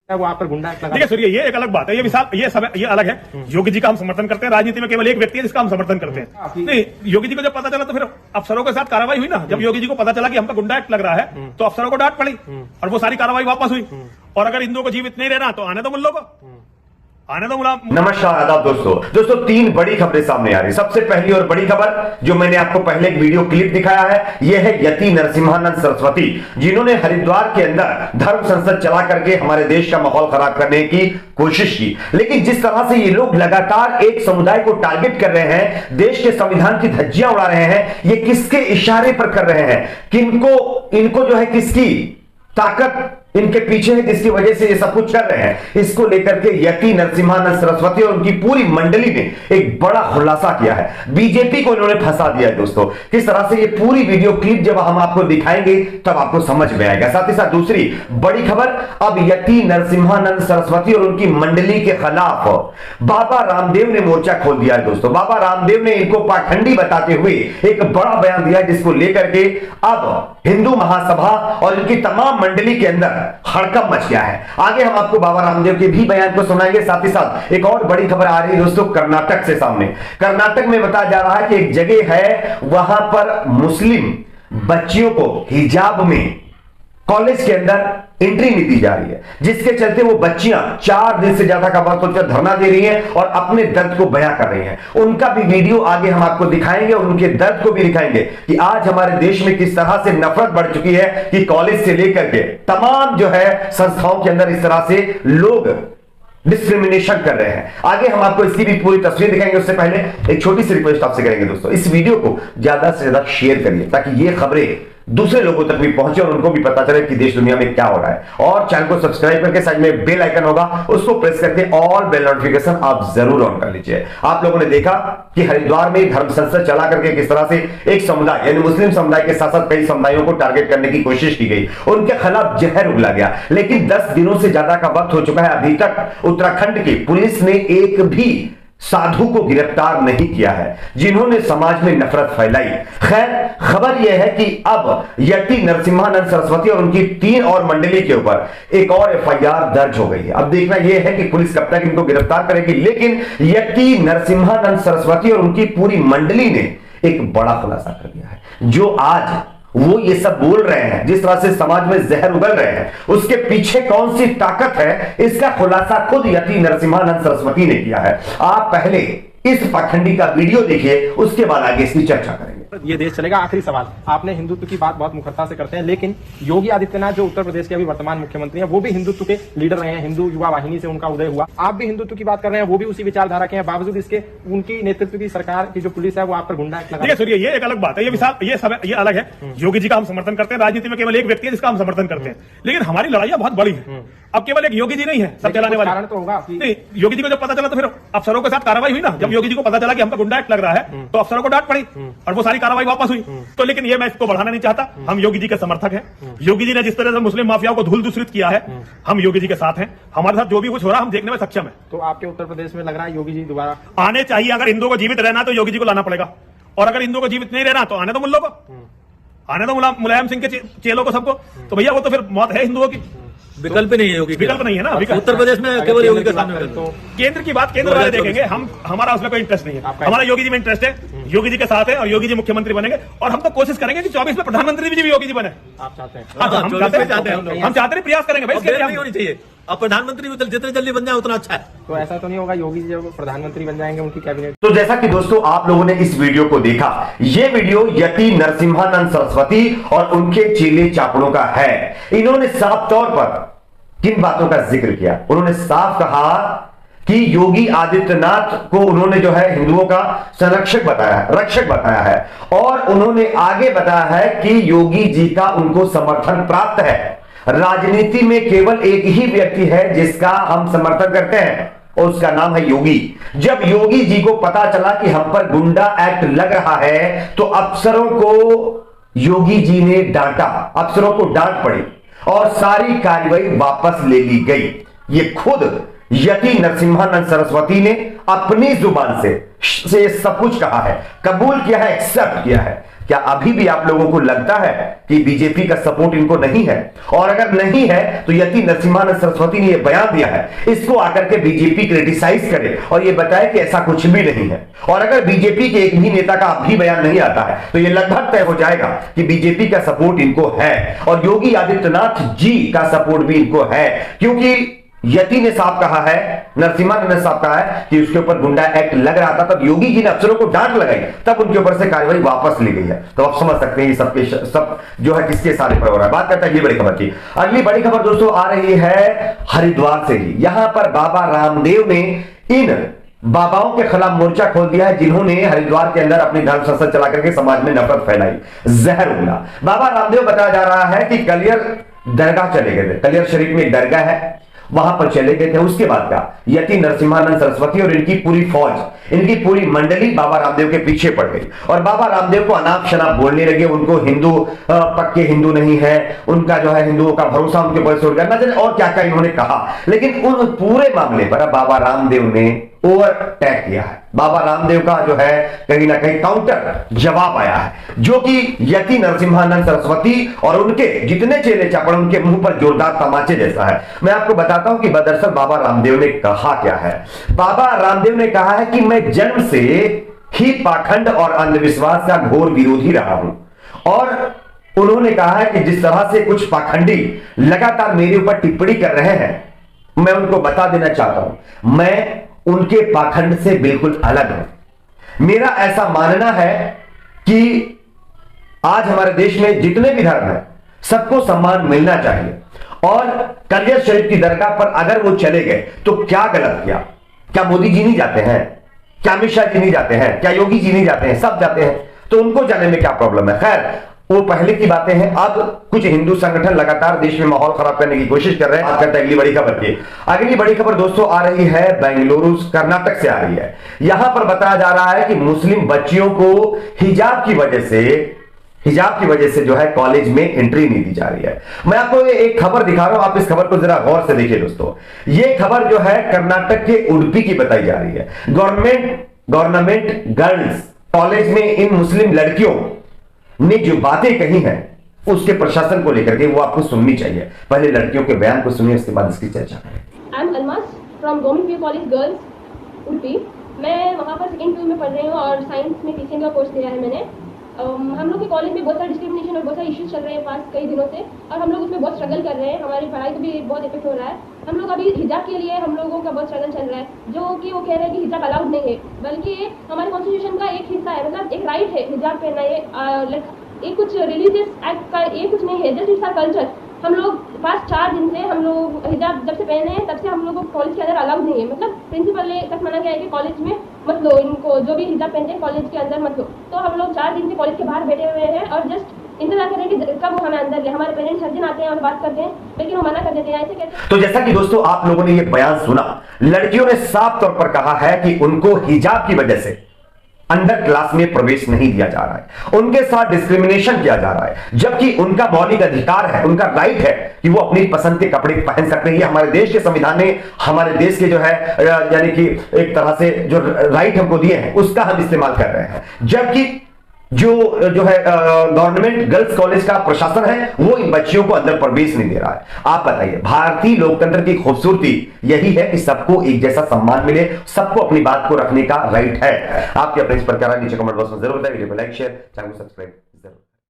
वो आप पर गुंडा लगा। देखिए सुनिए, ये एक अलग बात है, ये विशाल, ये अलग है। योगी जी का हम समर्थन करते हैं। राजनीति में केवल एक व्यक्ति है जिसका हम समर्थन करते हैं। नहीं, योगी जी को जब पता चला तो फिर अफसरों के साथ कार्रवाई हुई ना। जब योगी जी को पता चला कि हमका गुंडा एक्ट लग रहा है तो अफसरों को डांट पड़ी और वो सारी कार्रवाई वापस हुई। और अगर हिंदुओं को जीवित नहीं रहना तो आने दो मुल्लों को, आने दो मुला। नमस्कार, आदाब दोस्तों तीन बड़ी खबरें सामने आ रही। सबसे पहली और बड़ी खबर जो मैंने आपको पहले एक वीडियो क्लिप दिखाया है, यह है यति नरसिम्हानंद सरस्वती, जिन्होंने हरिद्वार के अंदर धर्म संसद चला करके हमारे देश का माहौल खराब करने की कोशिश की। लेकिन जिस तरह से ये लोग लगातार एक समुदाय को टारगेट कर रहे हैं, देश के संविधान की धज्जियां उड़ा रहे हैं, ये किसके इशारे पर कर रहे हैं, इनको जो है किसकी ताकत इनके पीछे है, जिसकी वजह से ये सब कुछ कर रहे हैं, इसको लेकर के यति नरसिम्हानंद सरस्वती और उनकी पूरी मंडली ने एक बड़ा खुलासा किया है। बीजेपी को इन्होंने फंसा दिया है दोस्तों। किस तरह से ये पूरी वीडियो क्लिप जब हम आपको दिखाएंगे तब आपको समझ में आएगा। साथ ही साथ दूसरी बड़ी खबर, अब यति नरसिम्हानंद सरस्वती और उनकी मंडली के खिलाफ बाबा रामदेव ने मोर्चा खोल दिया है दोस्तों। बाबा रामदेव ने इनको पाखंडी बताते हुए एक बड़ा बयान दिया, जिसको लेकर के अब हिंदू महासभा और इनकी तमाम मंडली के अंदर हड़कंप मच गया है। आगे हम आपको बाबा रामदेव के भी बयान को सुनाएंगे। साथ ही साथ एक और बड़ी खबर आ रही है दोस्तों कर्नाटक से सामने। कर्नाटक में बताया जा रहा है कि एक जगह है, वहां पर मुस्लिम बच्चियों को हिजाब में कॉलेज के अंदर एंट्री नहीं दी जा रही है, जिसके चलते वो बच्चियां 4 दिन से ज्यादा का वक्त होकर धरना दे रही हैं और अपने दर्द को बयां कर रही हैं। उनका भी वीडियो आगे हम आपको दिखाएंगे और उनके दर्द को भी दिखाएंगे कि आज हमारे देश में किस तरह से नफरत बढ़ चुकी है कि कॉलेज से लेकर के तमाम जो है संस्थाओं के अंदर इस तरह से लोग डिस्क्रिमिनेशन कर रहे हैं। आगे हम आपको इसकी भी पूरी तस्वीर दिखाएंगे। उससे पहले एक छोटी सी रिक्वेस्ट आपसे करेंगे दोस्तों, इस वीडियो को ज्यादा से ज्यादा शेयर करिए ताकि ये खबरें दूसरे लोगों तक भी पहुंचे और उनको भी पता चले कि देश दुनिया में क्या हो रहा है। और चैनल को सब्सक्राइब करके साइड में बेल आइकन होगा, उसको प्रेस करके ऑल बेल नोटिफिकेशन आप जरूर ऑन कर लीजिए। आप लोगों ने देखा कि हरिद्वार में धर्म संसद चला करके किस तरह से एक समुदाय यानी मुस्लिम समुदाय के साथ साथ कई समुदायों को टारगेट करने की कोशिश की गई, उनके खिलाफ जहर उगला गया। लेकिन 10 दिनों से ज्यादा का वक्त हो चुका है, अभी तक उत्तराखंड की पुलिस ने एक भी साधु को गिरफ्तार नहीं किया है जिन्होंने समाज में नफरत फैलाई। खैर, खबर यह है कि अब यति नरसिम्हानंद सरस्वती और उनकी 3 और मंडली के ऊपर एक और एफआईआर दर्ज हो गई है। अब देखना यह है कि पुलिस कब तक इनको गिरफ्तार करेगी। लेकिन यति नरसिम्हानंद सरस्वती और उनकी पूरी मंडली ने एक बड़ा खुलासा कर दिया है। जो आज वो ये सब बोल रहे हैं, जिस तरह से समाज में जहर उगल रहे हैं, उसके पीछे कौन सी ताकत है, इसका खुलासा खुद यति नरसिम्हानंद सरस्वती ने किया है। आप पहले इस पाखंडी का वीडियो देखिए, उसके बाद आगे इसकी चर्चा करेंगे। ये देश चलेगा। आखिरी सवाल, आपने हिंदुत्व की बात बहुत मुखरता से करते हैं, लेकिन योगी आदित्यनाथ जो उत्तर प्रदेश के अभी वर्तमान मुख्यमंत्री हैं, वो भी हिंदुत्व के लीडर रहे हैं। हिंदू युवा वाहिनी से उनका उदय हुआ। आप भी हिंदुत्व की बात कर रहे हैं, वो भी उसी विचारधारा के हैं। बावजूद इसके उनकी नेतृत्व की सरकार की जो पुलिस है वो आप पर गुंडा एक्ट लगा। देखिए सुनिए, ये एक अलग बात है, ये विशाल, ये अलग है। योगी जी का हम समर्थन करते हैं। राजनीति में केवल एक व्यक्ति है जिसका हम समर्थन करते हैं। लेकिन हमारी लड़ाइयां बहुत बड़ी है। अब केवल एक योगी जी नहीं है सब चलाने वाले। कारण तो होगा नहीं, योगी जी को जब पता चला तो फिर अफसरों के साथ कार्रवाई हुई ना। जब योगी जी को पता चला कि हमका गुंडा एक्ट लग रहा है तो अफसरों को डांट पड़ी और वो सारी कार्रवाई वापस हुई। तो लेकिन ये मैं इसको बढ़ाना नहीं चाहता। हम योगी जी के समर्थक हैं। योगी जी ने जिस तरह से मुस्लिम माफियाओं को धूल दूसरित किया है, हम योगी जी के साथ हैं। हमारे साथ जो भी कुछ हो रहा है हम देखने में सक्षम है। तो आपके उत्तर प्रदेश में लग रहा है योगी जी दोबारा आने चाहिए। अगर हिंदुओं को जीवित रहना तो योगी जी को लाना पड़ेगा, और अगर हिंदुओं को जीवित नहीं रहना तो आने दो मुल्लों को, आने दो मुलायम सिंह के चेलों को, सबको। तो भैया वो तो फिर मौत है हिंदुओं की। विकल्प नहीं है योगी, विकल्प नहीं है ना। उत्तर प्रदेश में केवल योगी का सामने। तो केंद्र की बात केंद्र वाले देखेंगे। हमारा उसमें कोई इंटरेस्ट नहीं है। हमारा योगी जी में इंटरेस्ट है। योगी जी के साथ है और योगी जी मुख्यमंत्री बनेंगे। और हम तो कोशिश करेंगे कि 24 में प्रधानमंत्री भी योगी जी बने। आप चाहते हैं? हम चाहते हैं, प्रयास करेंगे भाई। इसके नहीं होनी चाहिए। अब प्रधानमंत्री भी जितने जल्दी बन जाए उतना अच्छा है। तो ऐसा तो नहीं होगा योगी जी जब प्रधानमंत्री बन जाएंगे उनकी कैबिनेट? तो जैसा कि दोस्तों आप लोगों ने इस वीडियो को देखा, ये वीडियो यति नरसिम्हानंद सरस्वती और उनके चेले चापड़ों का है। इन्होंने साफ तौर पर किन बातों का जिक्र किया? उन्होंने साफ कहा कि योगी आदित्यनाथ को उन्होंने जो है हिंदुओं का संरक्षक बताया है, रक्षक बताया है। और उन्होंने आगे बताया है कि योगी जी का उनको समर्थन प्राप्त है। राजनीति में केवल एक ही व्यक्ति है जिसका हम समर्थन करते हैं और उसका नाम है योगी। जब योगी जी को पता चला कि हम पर गुंडा एक्ट लग रहा है तो अफसरों को योगी जी ने डांटा, अफसरों को डांट पड़ी और सारी कार्रवाई वापस ले ली गई। ये खुद यति नरसिम्हानंद सरस्वती ने अपनी जुबान से सब कुछ कहा है, कबूल किया है, एक्सेप्ट किया है। क्या अभी भी आप लोगों को लगता है कि बीजेपी का सपोर्ट इनको नहीं है? और अगर नहीं है तो यति नरसिम्हानंद सरस्वती ने यह बयान दिया है, इसको आकर के बीजेपी क्रिटिसाइज करे और यह बताए कि ऐसा कुछ भी नहीं है। और अगर बीजेपी के एक भी नेता का अभी बयान नहीं आता है तो यह लगभग तय हो जाएगा कि बीजेपी का सपोर्ट इनको है और योगी आदित्यनाथ जी का सपोर्ट भी इनको है, क्योंकि यति ने साफ कहा है, नरसिम्हानंद ने साफ कहा है कि उसके ऊपर गुंडा एक्ट लग रहा था, तब योगी जी ने अफसरों को डांट लगाई, तब उनके ऊपर से कार्रवाई वापस ली गई है। तो आप समझ सकते हैं ये सब जो है किसके सारे पर हो रहा है। बात करते हैं अगली बड़ी खबर की। अगली बड़ी खबर दोस्तों आ रही है हरिद्वार से ही। यहां पर बाबा रामदेव ने इन बाबाओं के खिलाफ मोर्चा खोल दिया है जिन्होंने हरिद्वार के अंदर अपनी धर्म संसद चला करके समाज में नफरत फैलाई, जहर उगला। बाबा रामदेव बताया जा रहा है कि कलियर दरगाह चले गए थे, कलियर शरीफ में एक दरगाह है, वहां पर चले गए थे। उसके बाद का यति नरसिम्हानंद सरस्वती और इनकी पूरी फौज, इनकी पूरी मंडली बाबा रामदेव के पीछे पड़ गई और बाबा रामदेव को अनाप शनाप बोलने लगे। उनको हिंदू पक्के हिंदू नहीं है, उनका जो है हिंदुओं का भरोसा उनके ऊपर से उड़ गया, न जाने और क्या क्या इन्होंने कहा। लेकिन उन पूरे मामले पर बाबा रामदेव ने ओवरटेक किया है। बाबा रामदेव का जो है कहीं ना कहीं काउंटर जवाब आया है, जो कि यति नरसिम्हानंद सरस्वती और उनके जितने चेले चापड़ उनके मुंह पर जोरदार तमाचे जैसा है। मैं आपको बताता हूं कि दरअसल बाबा रामदेव ने कहा क्या है। बाबा रामदेव ने कहा है कि मैं जन्म से ही पाखंड और अंधविश्वास का घोर विरोधी रहा हूं और उन्होंने कहा है कि जिस तरह से कुछ पाखंडी लगातार मेरे ऊपर टिप्पणी कर रहे हैं, मैं उनको बता देना चाहता हूं मैं उनके पाखंड से बिल्कुल अलग हूं। मेरा ऐसा मानना है कि आज हमारे देश में जितने भी धर्म हैं सबको सम्मान मिलना चाहिए और कलियर शरीफ की दरगाह पर अगर वो चले गए तो क्या गलत किया? क्या मोदी जी नहीं जाते हैं? क्या अमित शाह जी नहीं जाते हैं? क्या योगी जी नहीं जाते हैं? सब जाते हैं, तो उनको जाने में क्या प्रॉब्लम है? खैर वो पहले की बातें हैं। अब कुछ हिंदू संगठन लगातार देश में माहौल खराब करने की कोशिश कर रहे हैं। बात करते हैं अगली बड़ी खबर की। अगली बड़ी खबर दोस्तों आ रही है बेंगलुरु कर्नाटक से आ रही है। यहां पर बताया जा रहा है कि मुस्लिम बच्चियों को हिजाब की वजह से जो है कॉलेज में एंट्री नहीं दी जा रही है। मैं आपको एक खबर दिखा रहा हूं, आप इस खबर को जरा गौर से देखिए दोस्तों। ये खबर जो है कर्नाटक के उडुपी की बताई जा रही है। गवर्नमेंट गर्ल्स कॉलेज में इन मुस्लिम लड़कियों ने जो बातें कही हैं उसके प्रशासन को लेकर के वो आपको सुननी चाहिए। पहले लड़कियों के बयान को सुनिए, उसके बाद इसकी चर्चा करें। I am Almas from government PU college girls Udupi. मैं वहाँ पर सेकेंड पीयू में पढ़ रही हूँ और साइंस में टीचिंग का कोर्स लिया है मैंने। हम लोग के कॉलेज में बहुत सारे डिस्क्रिमिनेशन और बहुत सारे इश्यूज चल रहे हैं पास कई दिनों से और हम लोग उसमें बहुत स्ट्रगल कर रहे हैं। हमारी पढ़ाई को भी बहुत इफेक्ट हो रहा है। हम लोग अभी हिजाब के लिए हम लोगों का बहुत स्ट्रगल चल रहा है, जो कि वो कह रहे हैं कि हिजाब अलाउड नहीं है, बल्कि हमारे कॉन्स्टिट्यूशन का एक हिस्सा है, मतलब एक राइट है हिजाब पहनना। ये कुछ रिलीजियस एक्ट का ये कुछ नहीं है, जस्ट इट्स आवर कल्चर। हम लोग पास 4 दिन से हम लोग हिजाब जब से पहने हैं तब से हम लोग को कॉलेज के अंदर अलाउड नहीं है। मतलब प्रिंसिपल ने तक मना किया है कि कॉलेज में मत लो, इनको जो भी हिजाब पहनते हैं कॉलेज के अंदर मत लो। तो हम लोग 4 दिन से कॉलेज के बाहर बैठे हुए हैं और जस्ट इंतजार कर रहे हैं कि कब वो हमें अंदर ले। हमारे पेरेंट्स हर दिन आते हैं और बात करते हैं, लेकिन वो मना कर देते हैं। ऐसे कैसे? तो जैसा कि दोस्तों आप लोगों ने ये बयान सुना, लड़कियों ने साफ तौर पर कहा है कि उनको हिजाब की वजह से अंडर क्लास में प्रवेश नहीं दिया जा रहा है, उनके साथ डिस्क्रिमिनेशन किया जा रहा है, जबकि उनका मौलिक अधिकार है, उनका राइट है कि वो अपनी पसंद के कपड़े पहन सकते हैं। ये हमारे देश के संविधान ने हमारे देश के जो है यानी कि एक तरह से जो राइट हमको दिए हैं उसका हम इस्तेमाल कर रहे हैं। जबकि जो है गवर्नमेंट गर्ल्स कॉलेज का प्रशासन है वो इन बच्चियों को अंदर प्रवेश नहीं दे रहा है। आप बताइए, भारतीय लोकतंत्र की खूबसूरती यही है कि सबको एक जैसा सम्मान मिले, सबको अपनी बात को रखने का राइट है। आपके अपने इस पर नीचे कमेंट बॉक्स में जरूर बताइए। वीडियो को लाइक शेयर, चैनल को सब्सक्राइब